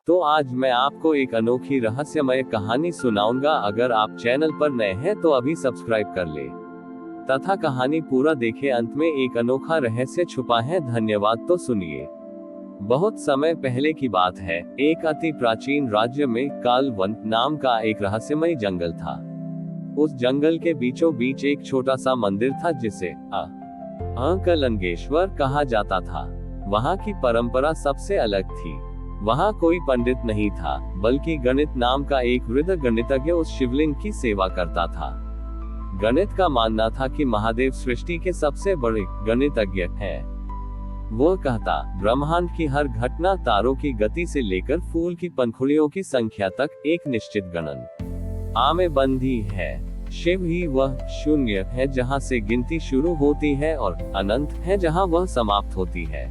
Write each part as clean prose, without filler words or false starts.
तो आज मैं आपको एक अनोखी रहस्यमय कहानी सुनाऊंगा। अगर आप चैनल पर नए हैं तो अभी सब्सक्राइब कर ले तथा कहानी पूरा देखें। अंत में एक अनोखा रहस्य छुपा है। धन्यवाद। तो सुनिए। बहुत समय पहले की बात है। एक अति प्राचीन राज्य में कालवन नाम का एक रहस्यमय जंगल था। उस जंगल के बीचों बीच एक छोटा सा मंदिर था जिसे कलंगेश्वर कहा जाता था। वहाँ की परंपरा सबसे अलग थी। वहाँ कोई पंडित नहीं था, बल्कि गणित नाम का एक वृद्ध गणितज्ञ उस शिवलिंग की सेवा करता था। गणित का मानना था कि महादेव सृष्टि के सबसे बड़े गणितज्ञ हैं। वो कहता, ब्रह्मांड की हर घटना, तारों की गति से लेकर फूल की पंखुड़ियों की संख्या तक एक निश्चित गणन में बंधी है। शिव ही वह शून्य है जहाँ से गिनती शुरू होती है और अनंत है जहाँ वह समाप्त होती है।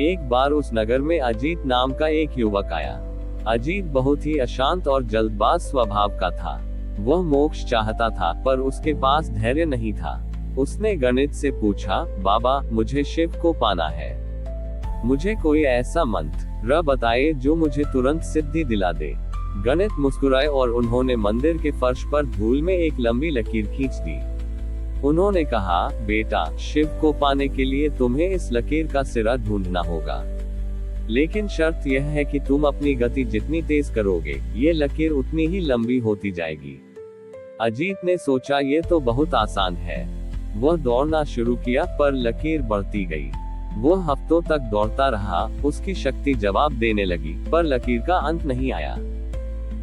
एक बार उस नगर में अजीत नाम का एक युवक आया। अजीत बहुत ही अशांत और जल्दबाज स्वभाव का था। वह मोक्ष चाहता था, पर उसके पास धैर्य नहीं था। उसने गणित से पूछा, बाबा, मुझे शिव को पाना है। मुझे कोई ऐसा मंत्र बताइए जो मुझे तुरंत सिद्धि दिला दे। गणित मुस्कुराए और उन्होंने मंदिर के फर्श पर धूल में एक लंबी लकीर खींच दी। उन्होंने कहा, बेटा, शिव को पाने के लिए तुम्हें इस लकीर का सिरा ढूंढना होगा, लेकिन शर्त यह है कि तुम अपनी गति जितनी तेज करोगे, ये लकीर उतनी ही लंबी होती जाएगी। अजीत ने सोचा, ये तो बहुत आसान है। वह दौड़ना शुरू किया, पर लकीर बढ़ती गई। वह हफ्तों तक दौड़ता रहा। उसकी शक्ति जवाब देने लगी, पर लकीर का अंत नहीं आया।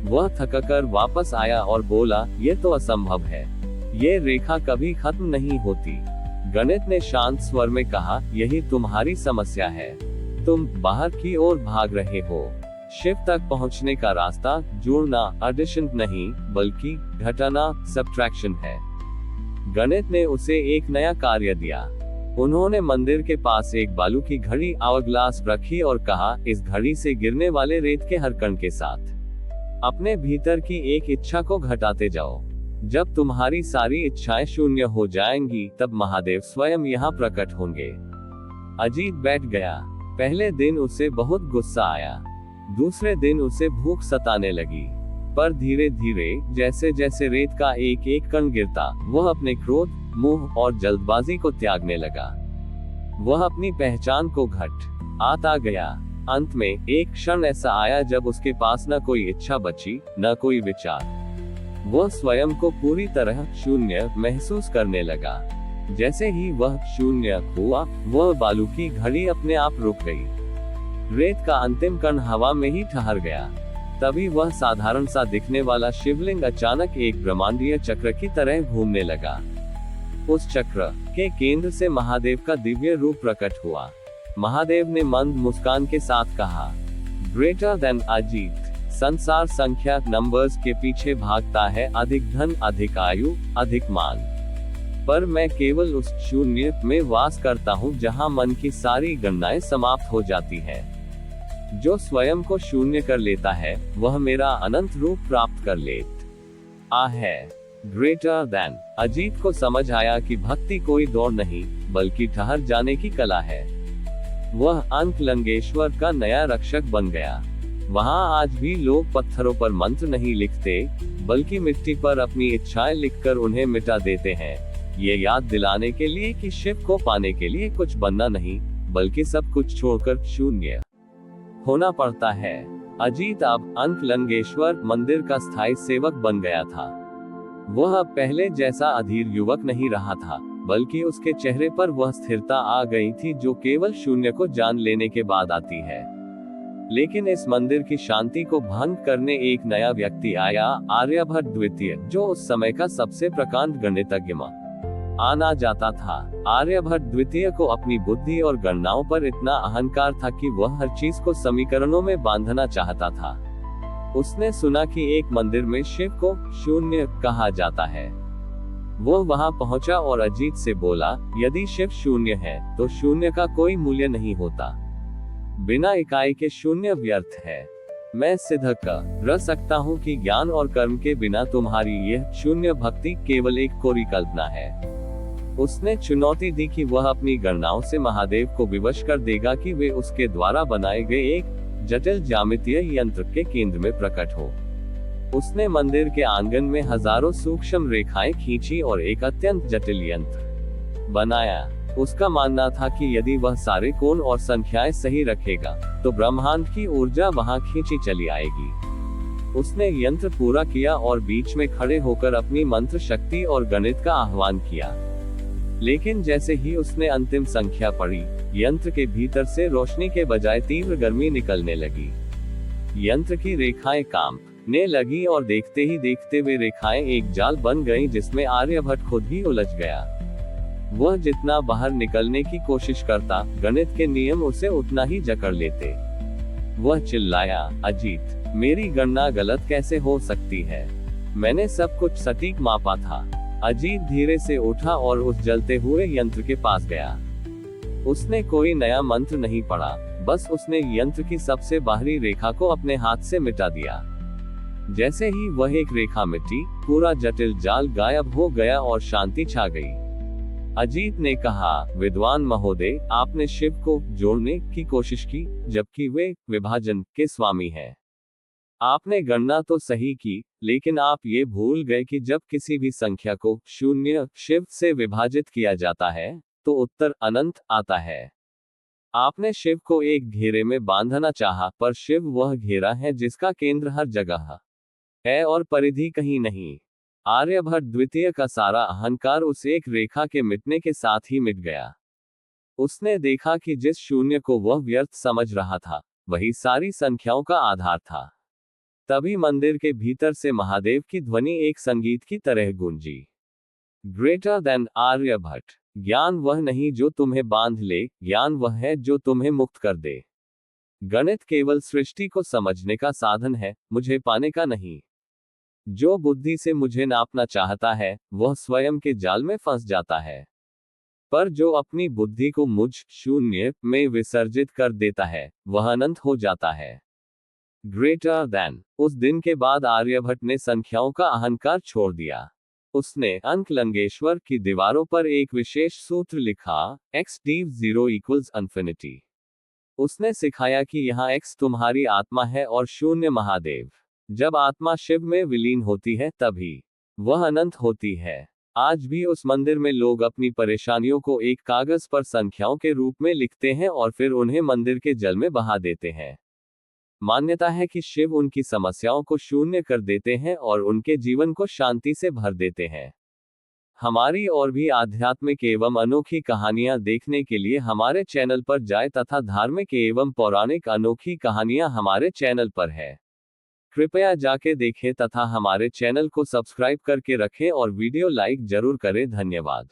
वह थककर वापस आया और बोला, ये तो असंभव है। ये रेखा कभी खत्म नहीं होती। गणित ने शांत स्वर में कहा, यही तुम्हारी समस्या है। तुम बाहर की ओर भाग रहे हो। शिव तक पहुंचने का रास्ता जोड़ना, एडिशन नहीं, बल्कि घटाना, सब्ट्रैक्शन है। गणित ने उसे एक नया कार्य दिया। उन्होंने मंदिर के पास एक बालू की घड़ी आवरग्लास रखी और कहा, इस घड़ी से गिरने वाले रेत के हर कण के साथ अपने भीतर की एक इच्छा को घटाते जाओ। जब तुम्हारी सारी इच्छाएं शून्य हो जाएंगी, तब महादेव स्वयं यहाँ प्रकट होंगे। अजीत बैठ गया। पहले दिन उसे बहुत गुस्सा आया। दूसरे दिन उसे भूख सताने लगी। पर धीरे धीरे जैसे जैसे रेत का एक एक कण गिरता, वह अपने क्रोध, मोह और जल्दबाजी को त्यागने लगा। वह अपनी पहचान को घट आता गया। अंत में एक क्षण ऐसा आया जब उसके पास न कोई इच्छा बची, न कोई विचार। वह स्वयं को पूरी तरह शून्य महसूस करने लगा। जैसे ही वह शून्य हुआ, वह बालू की घड़ी अपने आप रुक गई। रेत का अंतिम कण हवा में ही ठहर गया। तभी वह साधारण सा दिखने वाला शिवलिंग अचानक एक ब्रह्मांडीय चक्र की तरह घूमने लगा। उस चक्र के केंद्र से महादेव का दिव्य रूप प्रकट हुआ। महादेव ने मंद मुस्कान के साथ कहा, ग्रेटर देन अजीत। संसार संख्या नंबर्स के पीछे भागता है, अधिक धन, अधिक आयु, अधिक मान, पर मैं केवल उस शून्य में वास करता हूँ जहाँ मन की सारी गणनाएं समाप्त हो जाती है। जो स्वयं को शून्य कर लेता है, वह मेरा अनंत रूप प्राप्त कर लेता है। Greater than. अजीत को समझ आया कि भक्ति कोई दौड़ नहीं, बल्कि ठहर जाने की कला है। वह अंकलंगेश्वर का नया रक्षक बन गया। वहाँ आज भी लोग पत्थरों पर मंत्र नहीं लिखते, बल्कि मिट्टी पर अपनी इच्छाएं लिखकर उन्हें मिटा देते हैं, ये याद दिलाने के लिए कि शिव को पाने के लिए कुछ बनना नहीं, बल्कि सब कुछ छोड़कर शून्य होना पड़ता है। अजीत अब अंकलंगेश्वर मंदिर का स्थायी सेवक बन गया था। वह अब पहले जैसा अधीर युवक नहीं रहा था, बल्कि उसके चेहरे पर वह स्थिरता आ गई थी जो केवल शून्य को जान लेने के बाद आती है। लेकिन इस मंदिर की शांति को भंग करने एक नया व्यक्ति आया, आर्यभट्ट द्वितीय, जो उस समय का सबसे प्रकांड गणितज्ञ आना जाता था। आर्यभट्ट द्वितीय को अपनी बुद्धि और गणनाओं पर इतना अहंकार था कि वह हर चीज को समीकरणों में बांधना चाहता था। उसने सुना कि एक मंदिर में शिव को शून्य कहा जाता है। वो वहां पहुंचा और अजीत से बोला, यदि शिव शून्य है, तो शून्य का कोई मूल्य नहीं होता। बिना इकाई के शून्य व्यर्थ है। मैं सिद्ध कर सकता हूँ कि ज्ञान और कर्म के बिना तुम्हारी यह शून्य भक्ति केवल एक कोरी कल्पना है। उसने चुनौती दी कि वह अपनी गणनाओं से महादेव को विवश कर देगा कि वे उसके द्वारा बनाए गए एक जटिल ज्यामितीय यंत्र के केंद्र में प्रकट हो। उसने मंदिर के आंगन में हजारों सूक्ष्म रेखाएं खींची और एक अत्यंत जटिल यंत्र बनाया। उसका मानना था कि यदि वह सारे कोण और संख्याएं सही रखेगा, तो ब्रह्मांड की ऊर्जा वहां खींची चली आएगी। उसने यंत्र पूरा किया और बीच में खड़े होकर अपनी मंत्र शक्ति और गणित का आह्वान किया। लेकिन जैसे ही उसने अंतिम संख्या पढ़ी, यंत्र के भीतर से रोशनी के बजाय तीव्र गर्मी निकलने लगी। यंत्र की रेखाएं कांपने लगी और देखते ही देखते वे रेखाएं एक जाल बन गईं जिसमें आर्यभट्ट खुद ही उलझ गया। वह जितना बाहर निकलने की कोशिश करता, गणित के नियम उसे उतना ही जकड़ लेते। वह चिल्लाया, अजीत, मेरी गणना गलत कैसे हो सकती है? मैंने सब कुछ सटीक मापा था। अजीत धीरे से उठा और उस जलते हुए यंत्र के पास गया। उसने कोई नया मंत्र नहीं पढ़ा, बस उसने यंत्र की सबसे बाहरी रेखा को अपने हाथ से मिटा दिया। जैसे ही वह एक रेखा मिटी, पूरा जटिल जाल गायब हो गया और शांति छा गई। अजीत ने कहा, विद्वान महोदय, आपने शिव को जोड़ने की कोशिश की, जबकि वे विभाजन के स्वामी हैं। आपने गणना तो सही की, लेकिन आप ये भूल गए कि जब किसी भी संख्या को शून्य शिव से विभाजित किया जाता है, तो उत्तर अनंत आता है। आपने शिव को एक घेरे में बांधना चाहा, पर शिव वह घेरा है जिसका केंद्र हर जगह है और परिधि कहीं नहीं। आर्यभट्ट द्वितीय का सारा अहंकार उस एक रेखा के मिटने के साथ ही मिट गया। उसने देखा कि जिस शून्य को वह व्यर्थ समझ रहा था, वही सारी संख्याओं का आधार था। तभी मंदिर के भीतर से महादेव की ध्वनि एक संगीत की तरह गूंजी। ग्रेटर देन आर्यभट्ट, ज्ञान वह नहीं जो तुम्हें बांध ले, ज्ञान वह है जो तुम्हें मुक्त कर दे। गणित केवल सृष्टि को समझने का साधन है, मुझे पाने का नहीं। जो बुद्धि से मुझे नापना चाहता है, वह स्वयं के जाल में फंस जाता है। पर जो अपनी बुद्धि को मुझ शून्य में विसर्जित कर देता है, वह अनंत हो जाता है। Greater than. उस दिन के बाद आर्यभट्ट ने संख्याओं का अहंकार छोड़ दिया। उसने अंकलंगेश्वर की दीवारों पर एक विशेष सूत्र लिखा, x div 0 equals infinity। उसने सिखाया कि यहाँ x तुम्हारी आत्मा है और शून्य महादेव। जब आत्मा शिव में विलीन होती है, तभी वह अनंत होती है। आज भी उस मंदिर में लोग अपनी परेशानियों को एक कागज पर संख्याओं के रूप में लिखते हैं और फिर उन्हें मंदिर के जल में बहा देते हैं। मान्यता है कि शिव उनकी समस्याओं को शून्य कर देते हैं और उनके जीवन को शांति से भर देते हैं। हमारी और भी आध्यात्मिक एवं अनोखी कहानियां देखने के लिए हमारे चैनल पर जाएं तथा धार्मिक एवं पौराणिक अनोखी कहानियां हमारे चैनल पर है। कृपया जाके देखें तथा हमारे चैनल को सब्सक्राइब करके रखें और वीडियो लाइक जरूर करें। धन्यवाद।